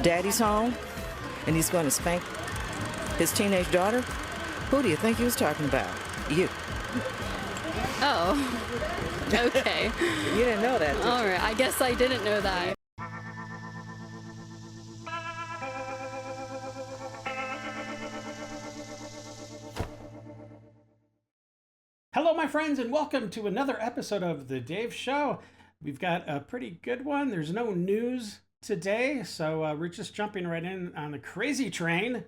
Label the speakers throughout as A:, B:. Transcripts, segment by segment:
A: Daddy's home, and he's going to spank his teenage daughter? Who do you think he was talking about? You.
B: Oh, okay.
A: You didn't know that, did you?
B: All right, I guess I didn't know that.
C: Hello, my friends, and welcome to another episode of The Dave Show. We've got a pretty good one. There's no news today, so we're just jumping right in on the crazy train,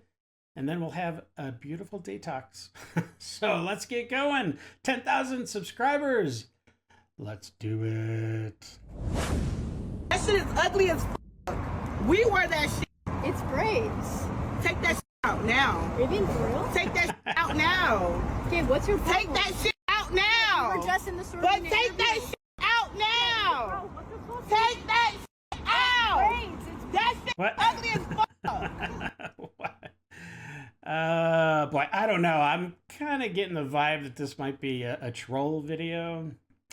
C: and then we'll have a beautiful detox. So let's get going. 10,000 subscribers. Let's do it.
D: That shit is ugly as f***. We wear that shit.
E: It's braids.
D: Take that shit out now.
E: Are you being for real?
D: Take that shit out now.
E: Okay, what's your problem?
D: Take that shit out now.
E: We're dressed in the store.
D: But take that shit out now. Take that shit out.
E: Braids.
D: That shit
C: What?
D: ugly as f***.
C: What? Boy, I don't know. I'm kind of getting the vibe that this might be a troll video.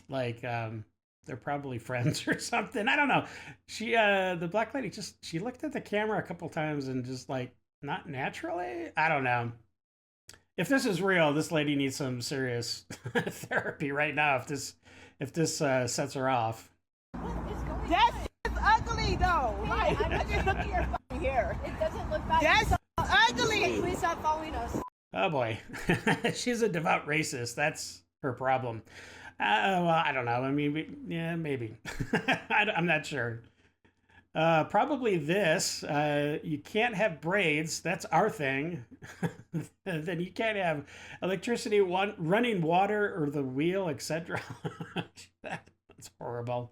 C: Like, they're probably friends or something. I don't know. She, the black lady, she looked at the camera a couple times and just like, not naturally? I don't know. If this is real, this lady needs some serious therapy right now. If this sets her off.
E: What is going on?
D: That shit is ugly though.
E: Hey,
D: Like,
E: I'm
D: just look at your fucking hair.
E: It doesn't look bad.
D: That's
E: Hey,
D: ugly.
E: please stop following us.
C: Oh boy, she's a devout racist. That's her problem. Well, I don't know. I mean, yeah, maybe. I'm not sure. Probably this. You can't have braids. That's our thing. Then you can't have electricity, running water, or the wheel, etc. That's horrible.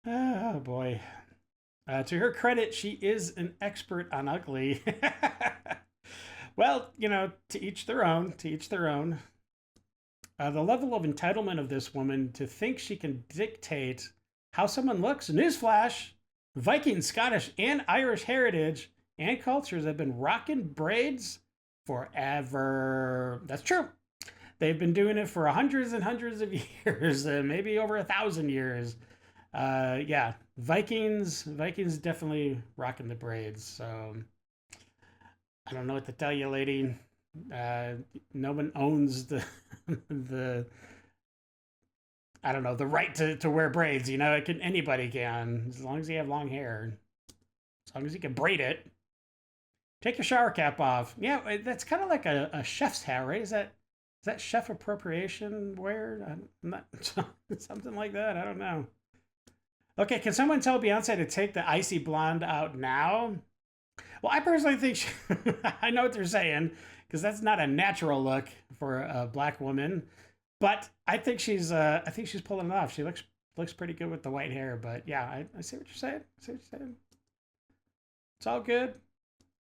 C: Oh boy. To her credit, she is an expert on ugly. Well, you know, to each their own. To each their own. The level of entitlement of this woman to think she can dictate how someone looks. Newsflash. Viking, Scottish, and Irish heritage and cultures have been rocking braids forever. That's true. They've been doing it for hundreds and hundreds of years, maybe over 1,000 years. Yeah, Vikings definitely rocking the braids. So I don't know what to tell you, lady. No one owns the I don't know, the right to wear braids. You know, anybody can, as long as you have long hair, as long as you can braid it. Take your shower cap off. Yeah, that's kind of like a chef's hat, right? Is that chef appropriation wear? I'm not something like that. I don't know. Okay, can someone tell Beyonce to take the icy blonde out now? Well, I personally think I know what they're saying, because that's not a natural look for a black woman. But I think she's pulling it off. She looks pretty good with the white hair. But yeah, I see what you're saying. It's all good.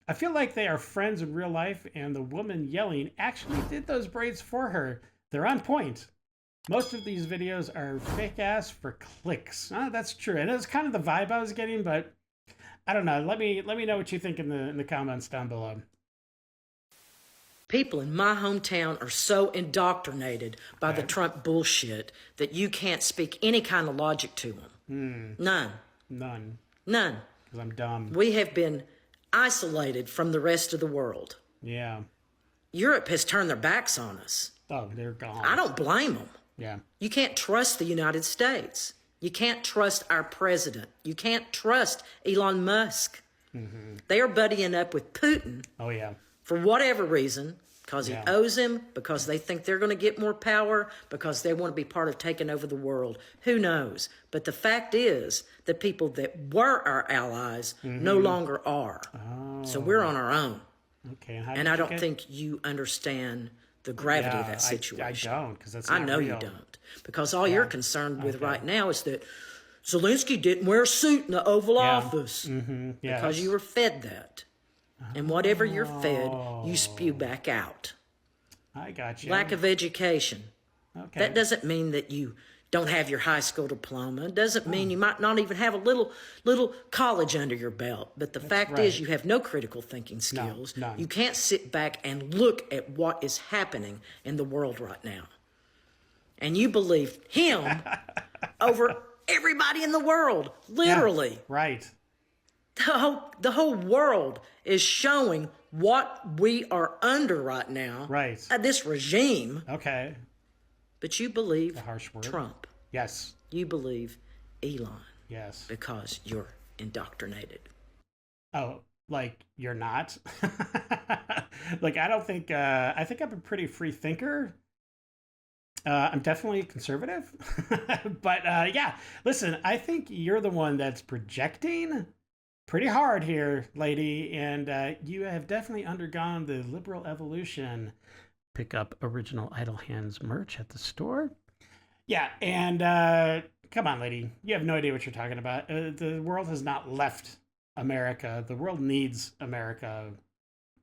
C: I feel like they are friends in real life, and the woman yelling actually did those braids for her. They're on point. Most of these videos are fake ass for clicks. That's true. And it's kind of the vibe I was getting, but I don't know. Let me know what you think in the comments down below.
F: People in my hometown are so indoctrinated by the Trump bullshit that you can't speak any kind of logic to them. None.
C: Because I'm dumb.
F: We have been isolated from the rest of the world.
C: Yeah.
F: Europe has turned their backs on us.
C: Oh, they're gone.
F: I don't blame them.
C: Yeah.
F: You can't trust the United States. You can't trust our president. You can't trust Elon Musk. Mm-hmm. They are buddying up with Putin.
C: Oh, yeah.
F: For whatever reason, because he owes him, because they think they're going to get more power, because they want to be part of taking over the world. Who knows? But the fact is, the people that were our allies no longer are. Oh. So we're on our own.
C: Okay.
F: And I don't think you understand the gravity of that situation.
C: I don't, because that's
F: I
C: not
F: know
C: real.
F: you don't. Because all you're concerned with right now is that Zelensky didn't wear a suit in the Oval Office. Mm-hmm. Because you were fed that. And whatever you're fed, you spew back out.
C: I got you.
F: Lack of education.
C: Okay.
F: That doesn't mean that you don't have your high school diploma. It doesn't mean you might not even have a little college under your belt. But the fact is you have no critical thinking skills.
C: No, none.
F: You can't sit back and look at what is happening in the world right now. And you believe him over everybody in the world, literally.
C: Yeah, right.
F: The whole world is showing what we are under right now.
C: Right.
F: This regime.
C: Okay.
F: But you believe
C: A harsh word.
F: Trump.
C: Yes.
F: You believe Elon.
C: Yes.
F: Because you're indoctrinated.
C: Oh, like you're not? Like, I don't think, I think I'm a pretty free thinker. I'm definitely conservative. But yeah, listen, I think you're the one that's projecting pretty hard here, lady. And you have definitely undergone the liberal evolution. Pick up original Idle Hands merch at the store. Yeah, and come on, lady. You have no idea what you're talking about. The world has not left America. The world needs America.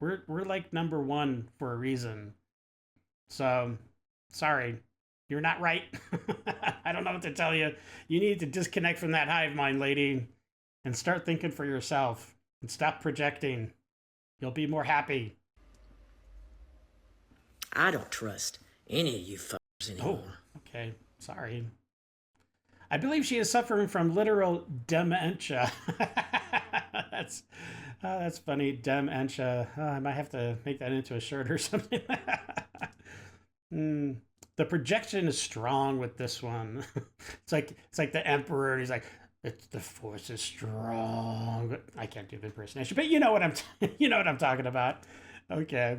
C: We're like number one for a reason. So, sorry. You're not right. I don't know what to tell you. You need to disconnect from that hive mind, lady, and start thinking for yourself and stop projecting. You'll be more happy.
F: I don't trust any of you fuckers anymore.
C: Oh, okay. Sorry. I believe she is suffering from literal dementia. That's funny. Dementia. I might have to make that into a shirt or something. The projection is strong with this one. It's like the Emperor, and he's like, the force is strong. I can't do the impersonation, but you know what I'm talking about. Okay.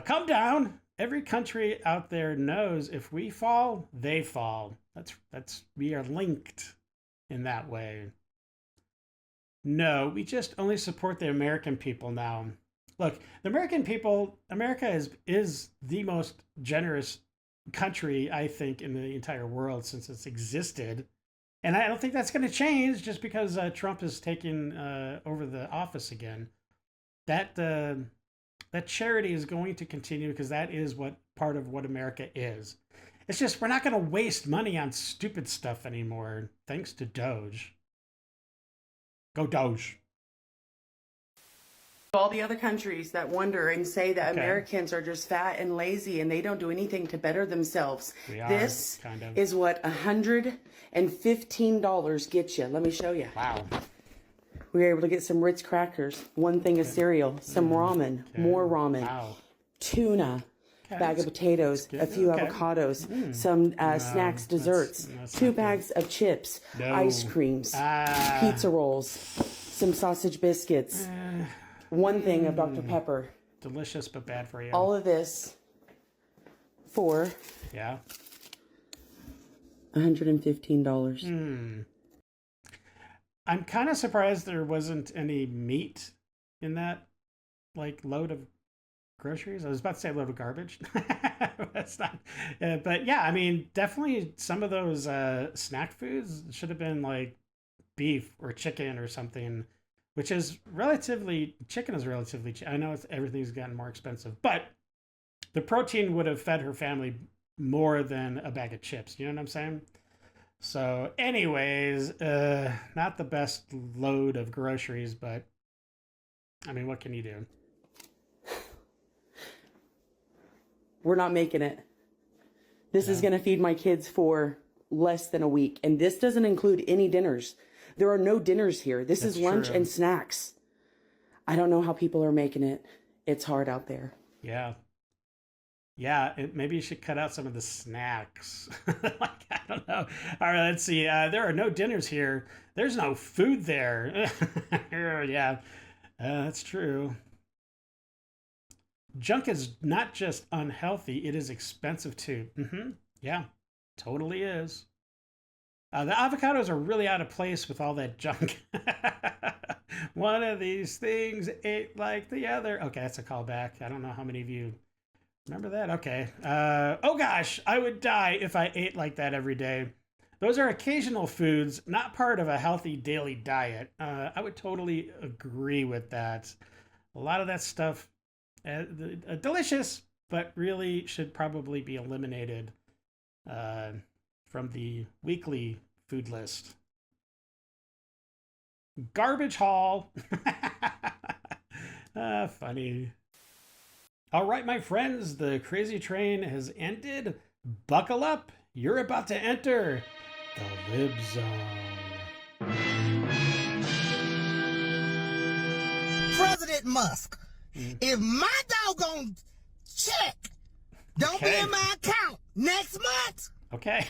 C: Calm down. Every country out there knows if we fall, they fall. We are linked in that way. No, we just only support the American people now. Look, the American people, America is the most generous country, I think, in the entire world since it's existed. And I don't think that's going to change just because Trump is taking over the office again. That charity is going to continue because that is part of what America is. It's just we're not going to waste money on stupid stuff anymore, thanks to Doge. Go Doge.
G: All the other countries that wonder and say that Americans are just fat and lazy and they don't do anything to better themselves. This is what $115 gets you. Let me show you.
C: Wow.
G: We were able to get some Ritz crackers, one thing of cereal, some ramen, more ramen, tuna, bag of potatoes, a few avocados, some snacks, desserts,
C: that's
G: 2 bags of chips, ice creams, pizza rolls, some sausage biscuits, one thing of Dr. Pepper.
C: Delicious but bad for you.
G: All of this for $115.
C: I'm kind of surprised there wasn't any meat in that load of groceries. I was about to say a load of garbage. That's not. But yeah, I mean, definitely some of those snack foods should have been like beef or chicken or something, which is chicken is relatively cheap. I know everything's gotten more expensive, but the protein would have fed her family more than a bag of chips. You know what I'm saying? So anyways, not the best load of groceries, but I mean, what can you do?
G: We're not making it. This is going to feed my kids for less than a week. And this doesn't include any dinners. There are no dinners here. This is lunch and snacks. I don't know how people are making it. It's hard out there.
C: Yeah. Yeah, maybe you should cut out some of the snacks. I don't know. All right, let's see. There are no dinners here. There's no food there. Yeah, that's true. Junk is not just unhealthy, it is expensive too. Yeah, totally is. The avocados are really out of place with all that junk. One of these things ate like the other. Okay, that's a callback. I don't know how many of you remember that? Okay. Oh gosh, I would die if I ate like that every day. Those are occasional foods, not part of a healthy daily diet. I would totally agree with that. A lot of that stuff, delicious, but really should probably be eliminated from the weekly food list. Garbage haul. Funny. All right, my friends, the crazy train has ended. Buckle up. You're about to enter the Lib Zone.
D: President Musk, if my doggone check don't be in my account next month,
C: okay,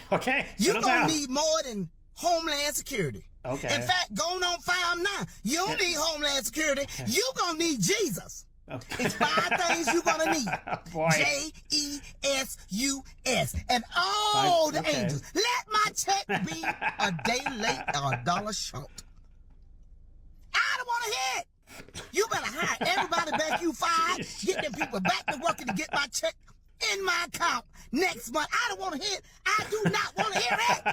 D: you're
C: settle
D: gonna
C: down.
D: need more than Homeland Security.
C: Okay.
D: In fact, going on 5 now, you don't need Homeland Security. You're gonna need Jesus.
C: Okay.
D: It's 5 things you're gonna need.
C: Boy.
D: JESUS. And all the
C: Okay.
D: angels. Let my check be a day late or $1 short. I don't want to hear it. You better hire everybody back you fired. Get them people back to working to get my check in my account next month. I don't want to hear it. I do not want to hear it.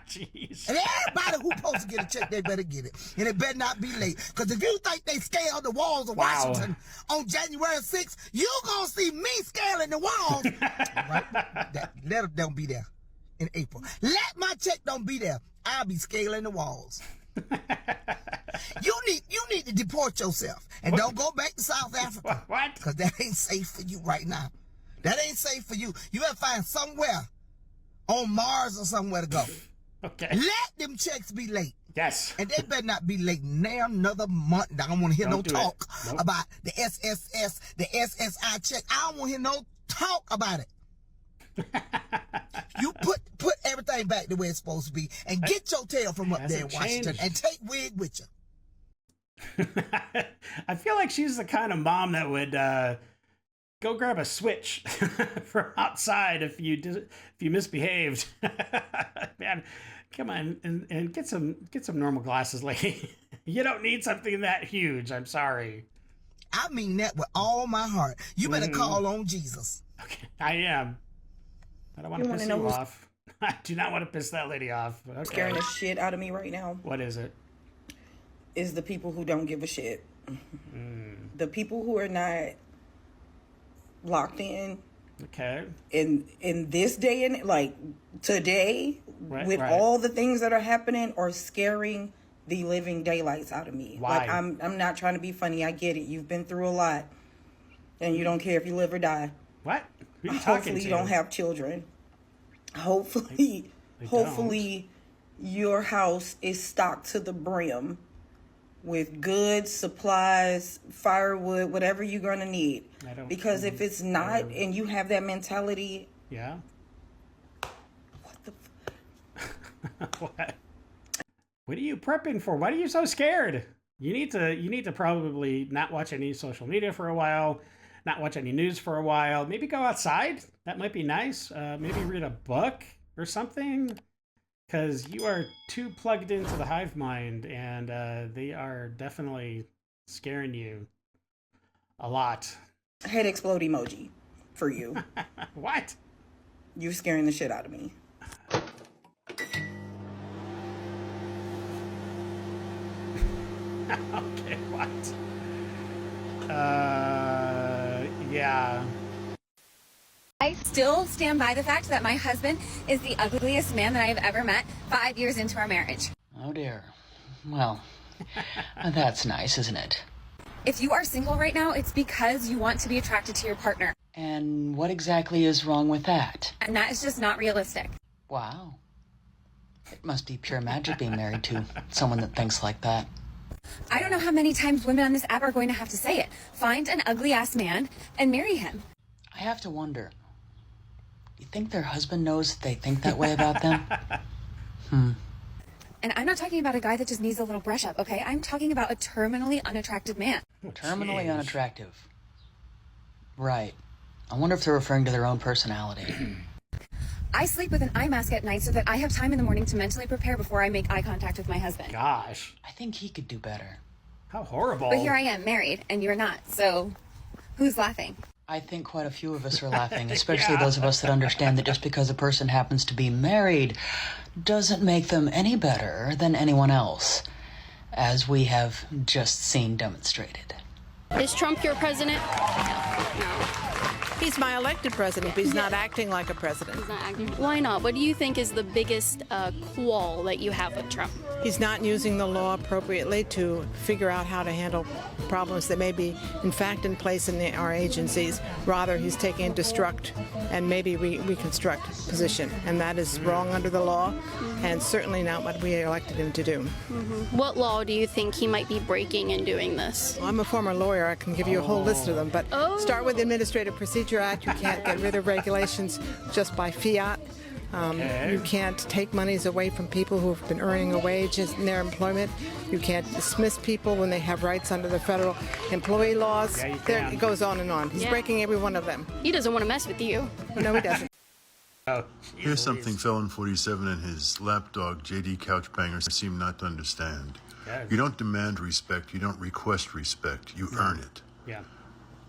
C: Jeez.
D: And everybody who's supposed to get a check, they better get it. And it better not be late. Because if you think they scaled the walls of Washington on January 6th, you're going to see me scaling the walls. Right? That letter don't be there in April. Let my check don't be there. I'll be scaling the walls. You need to deport yourself. And don't go back to South Africa.
C: What?
D: Because that ain't safe for you right now. That ain't safe for you. You better find somewhere on Mars or somewhere to go.
C: Okay.
D: Let them checks be late.
C: Yes.
D: And they better not be late now another month. I don't want to hear no
C: do
D: talk
C: it. Nope.
D: about the SSS, the SSI check. I don't want to hear no talk about it. You put everything back the way it's supposed to be and get your tail from up there in Washington and take Wig with you.
C: I feel like she's the kind of mom that would go grab a switch from outside if you misbehaved. Man, come on and get some normal glasses, lady. You don't need something that huge. I'm sorry.
D: I mean that with all my heart. You better call on Jesus.
C: Okay, I am. I don't want to piss you off. I do not want to piss that lady off. Okay.
G: Scaring the shit out of me right now
C: What is it?
G: is the people who don't give a shit. The people who are not locked in
C: Okay.
G: in this day and like today with all the things that are happening are scaring the living daylights out of me.
C: Why?
G: Like I'm not trying to be funny. I get it. You've been through a lot and you don't care if you live or die.
C: What? Who are you talking
G: Hopefully
C: to?
G: you don't have children. Hopefully your house is stocked to the brim with goods, supplies, firewood, whatever you're going to need. Because if it's not and you have that mentality,
C: Yeah.
G: what the
C: What? What are you prepping for? Why are you so scared? You need to probably not watch any social media for a while, not watch any news for a while. Maybe go outside. That might be nice. Maybe read a book or something. Because you are too plugged into the hive mind, and they are definitely scaring you a lot.
G: head explode emoji for you.
C: What?
G: You're scaring the shit out of me.
C: Okay, what? Yeah.
H: I still stand by the fact that my husband is the ugliest man that I have ever met 5 years into our marriage.
I: Oh dear. Well, that's nice, isn't it?
H: If you are single right now, it's because you want to be attracted to your partner.
I: And what exactly is wrong with that?
H: And that is just not realistic.
I: Wow. It must be pure magic being married to someone that thinks like that.
H: I don't know how many times women on this app are going to have to say it. Find an ugly-ass man and marry him.
I: I have to wonder, you think their husband knows they think that way about them?
H: And I'm not talking about a guy that just needs a little brush up, okay? I'm talking about a terminally unattractive man.
I: Terminally unattractive. Right. I wonder if they're referring to their own personality.
H: I sleep with an eye mask at night so that I have time in the morning to mentally prepare before I make eye contact with my husband.
C: Gosh.
I: I think he could do better.
C: How horrible.
H: But here I am, married, and you're not, so who's laughing?
I: I think quite a few of us are laughing, especially those of us that understand that just because a person happens to be married doesn't make them any better than anyone else, as we have just seen demonstrated.
B: Is Trump your president? No.
J: He's my elected president, but he's not acting like a president.
B: He's not acting. Why not? What do you think is the biggest qual that you have with Trump?
J: He's not using the law appropriately to figure out how to handle problems that may be, in fact, in place in our agencies. Rather, he's taking a destruct and maybe reconstruct position, and that is wrong under the law, and certainly not what we elected him to do.
B: What law do you think he might be breaking in doing this?
J: Well, I'm a former lawyer. I can give you a whole list of them, but start with the Administrative Procedure Act. You can't get rid of regulations just by fiat. You can't take monies away from people who have been earning a wage in their employment. You can't dismiss people when they have rights under the federal employee laws.
C: Yeah, you can.
J: It goes on and on. He's breaking every one of them.
B: He doesn't want to mess with you.
J: No, he doesn't.
C: Oh,
K: Here's something Felon 47 and his lapdog JD Couchbanger seem not to understand.
C: Yeah.
K: You don't demand respect, you don't request respect, you earn it.
C: Yeah.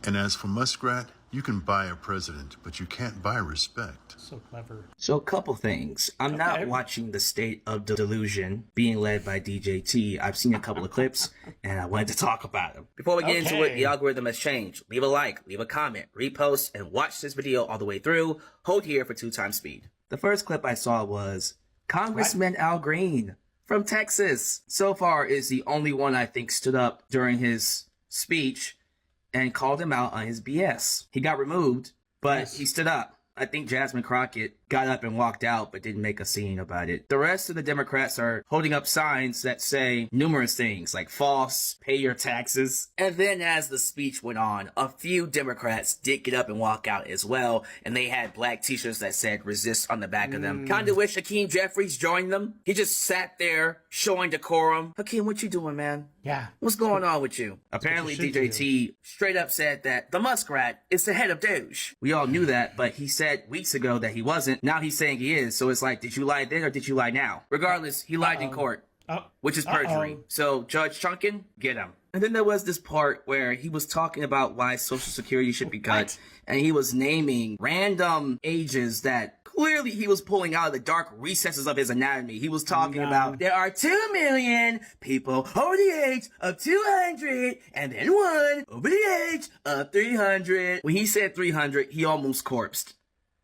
K: And as for Muskrat, you can buy a president, but you can't buy respect.
C: So clever.
L: So a couple things. I'm not watching the State of Delusion being led by DJT. I've seen a couple of clips and I wanted to talk about them. Before we get into it, the algorithm has changed. Leave a like, leave a comment, repost, and watch this video all the way through. Hold here for 2x speed. The first clip I saw was Congressman Al Green from Texas. So far is the only one I think stood up during his speech and called him out on his BS. He got removed, but he stood up. I think Jasmine Crockett got up and walked out, but didn't make a scene about it. The rest of the Democrats are holding up signs that say numerous things like false, pay your taxes. And then as the speech went on, a few Democrats did get up and walk out as well, and they had black t-shirts that said resist on the back of them. Kinda wish Hakeem Jeffries joined them. He just sat there showing decorum. Hakeem, what you doing, man?
C: Yeah.
L: What's going on with you? Apparently DJT straight up said that the Muskrat is the head of Doge. We all knew that, but he said weeks ago that he wasn't. Now he's saying he is. So it's like, did you lie then or did you lie now? Regardless, he lied in court, which is perjury. So Judge Chunkin, get him. And then there was this part where he was talking about why Social Security should be cut. And he was naming random ages that clearly he was pulling out of the dark recesses of his anatomy. He was talking about there are 2 million people over the age of 200 and then 1 over the age of 300. When he said 300, he almost corpsed.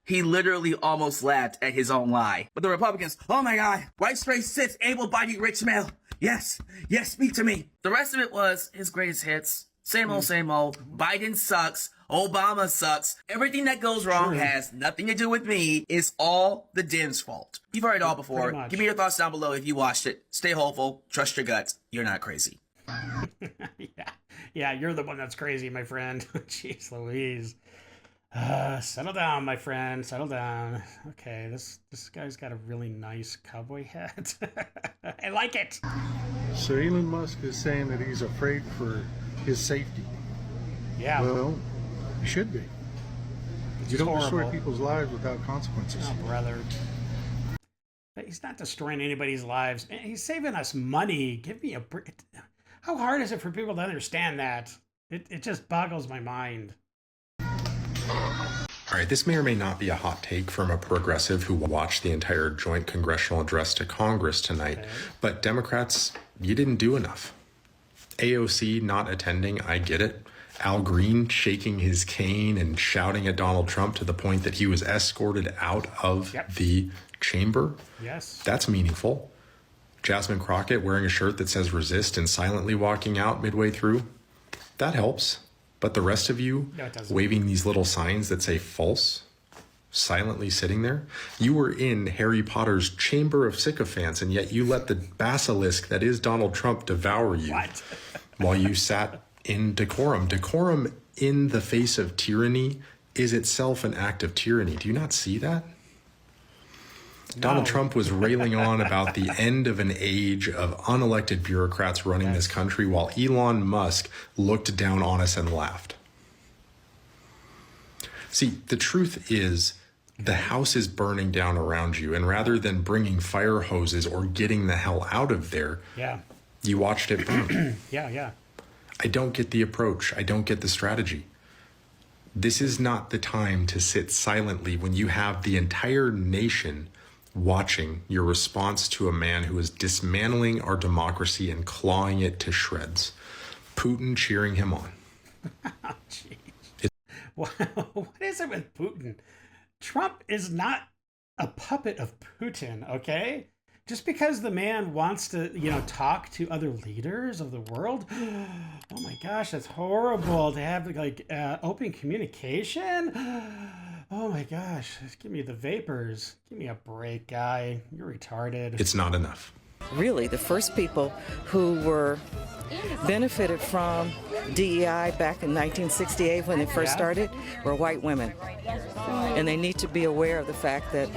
L: He literally almost laughed at his own lie. But the Republicans, oh my God, white straight cis, able-bodied rich male. Yes, speak to me. The rest of it was his greatest hits. Same old, same old. Biden sucks. Obama sucks. Everything that goes wrong has nothing to do with me. It's all the Dems' fault. You've heard it all before. Give me your thoughts down below if you watched it. Stay hopeful. Trust your guts. You're not crazy.
C: Yeah, you're the one that's crazy, my friend. Jeez Louise. Settle down, my friend. Settle down. Okay, this guy's got a really nice cowboy hat. I like it.
M: So Elon Musk is saying that he's afraid for his safety.
C: Yeah.
M: Well, he should be. You don't destroy people's lives without consequences.
C: Oh, brother. He's not destroying anybody's lives. He's saving us money. Give me a break. How hard is it for people to understand that? It just boggles my mind.
N: All right, this may or may not be a hot take from a progressive who watched the entire joint congressional address to Congress tonight, but Democrats, you didn't do enough. AOC not attending, I get it. Al Green shaking his cane and shouting at Donald Trump to the point that he was escorted out of the chamber.
C: Yes.
N: That's meaningful. Jasmine Crockett wearing a shirt that says resist and silently walking out midway through. That helps. But the rest of you waving these little signs that say false, silently sitting there, you were in Harry Potter's Chamber of Sycophants, and yet you let the basilisk that is Donald Trump devour you while you sat in decorum. Decorum in the face of tyranny is itself an act of tyranny. Do you not see that? Donald Trump was railing on about the end of an age of unelected bureaucrats running this country while Elon Musk looked down on us and laughed. See, the truth is the house is burning down around you, and rather than bringing fire hoses or getting the hell out of there, you watched it burn. I don't get the approach. I don't get the strategy. This is not the time to sit silently when you have the entire nation watching your response to a man who is dismantling our democracy and clawing it to shreds. Putin cheering him on.
C: What is it with Putin? Trump is not a puppet of Putin, okay? Just because the man wants to, talk to other leaders of the world. Oh my gosh, that's horrible to have like open communication. Oh my gosh, give me the vapors. Give me a break, guy. You're retarded.
N: It's not enough.
A: Really, the first people who were benefited from DEI back in 1968 when it first started were white women. And they need to be aware of the fact that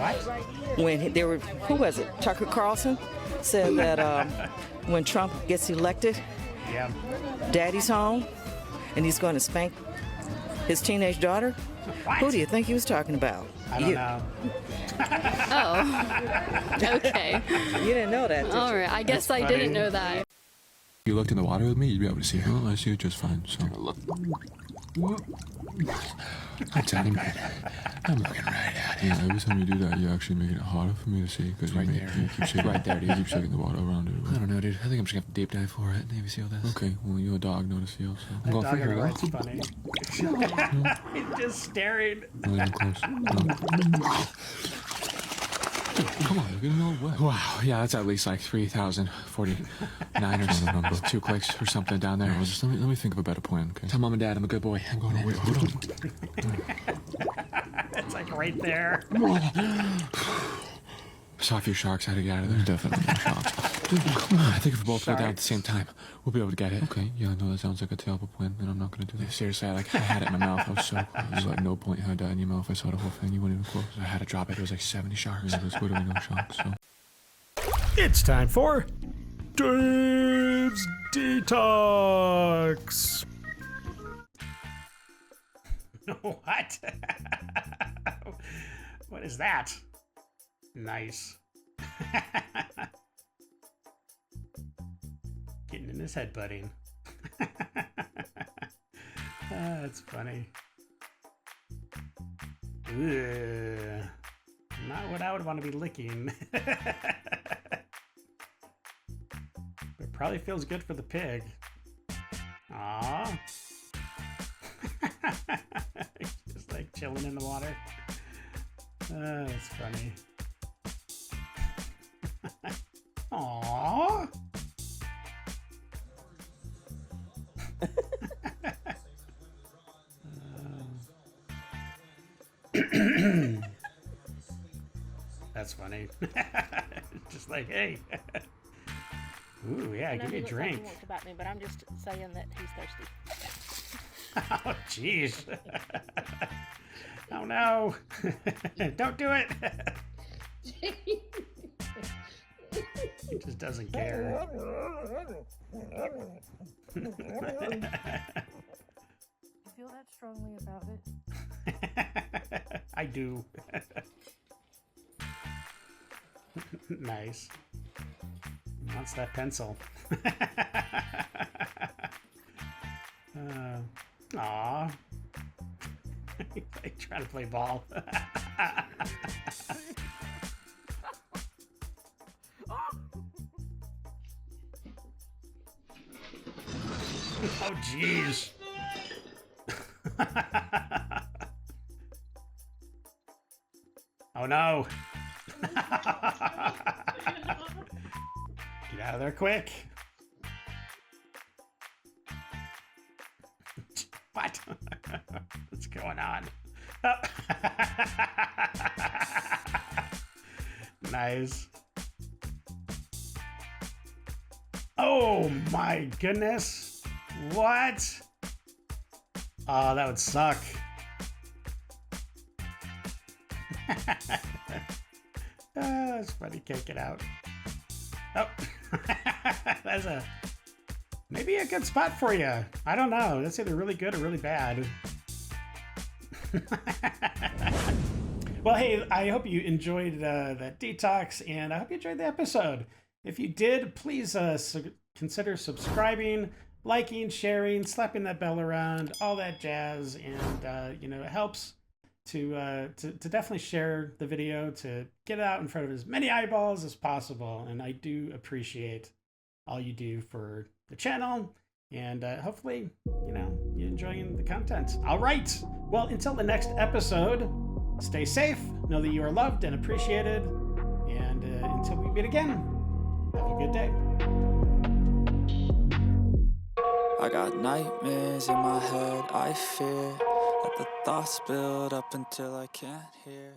A: when they were, who was it? Tucker Carlson said that when Trump gets elected, Daddy's home and he's going to spank his teenage daughter. Who do you think he was talking about?
C: I don't know.
B: Oh, okay.
A: You didn't know that, did you?
B: All right, I guess I didn't know that.
O: If you looked in the water with me, you'd be able to see it. Oh, I see it just fine. So look. I'm telling you, I'm looking right at it. Yeah, every time you do that, you're actually making it harder for me to see because you keep shaking. Right there, dude. You keep shaking the water around it. I don't know, dude. I think I'm just gonna have to deep dive for it. Navy SEAL this. Okay, well, you're a dog, not a SEAL. So I'm going to figure it out.
C: That's funny. He's just staring.
O: Not even close. No. Come on, you're getting all wet. Wow, yeah, that's at least like 3,049 or something. 2 clicks or something down there. Just let me think of a better plan, okay? Tell mom and dad I'm a good boy. I'm going to wait, hold on.
C: It's like right there.
O: Saw a few sharks. I had to get out of there. Definitely no sharks. Dude, come on. I think if we both go down at the same time, we'll be able to get it. Okay, yeah, I know that sounds like a terrible plan, and I'm not going to do that. Seriously, I had it in my mouth. I was so close. There was like no point had that in your mouth. I saw the whole thing. You weren't even close. I had to drop it. There was like 70 sharks. There was literally no sharks, so.
C: It's time for Dave's Detox. What? What is that? Nice. Getting in his head, budding. That's funny. Ugh. Not what I would want to be licking. But probably feels good for the pig. Aww. Just like chilling in the water. That's funny. Aww. That's funny. Just like, hey. Ooh, yeah, give me a drink.
E: He wants to bite me, but I'm just saying that he's thirsty.
C: Oh, jeez. Oh, no. Don't do it. He just doesn't care.
E: You feel that strongly about it?
C: I do. Nice. Wants that pencil. Aw. Like trying to play ball. Oh, jeez. Oh, no. Get out of there quick. What? What's going on? Oh. Nice. Oh my goodness. What? Oh, that would suck. That's funny. Can't get out. Oh. That's maybe a good spot for you. I don't know. That's either really good or really bad. Well, hey, I hope you enjoyed that detox, and I hope you enjoyed the episode. If you did, please consider subscribing, liking, sharing, slapping that bell around, all that jazz, and it helps to definitely share the video to get it out in front of as many eyeballs as possible. And I do appreciate all you do for the channel And hopefully, you're enjoying the content. All right. Well, until the next episode, stay safe, know that you are loved and appreciated, and until we meet again, have a good day.
P: I got nightmares in my head, I fear that the thoughts build up until I can't hear.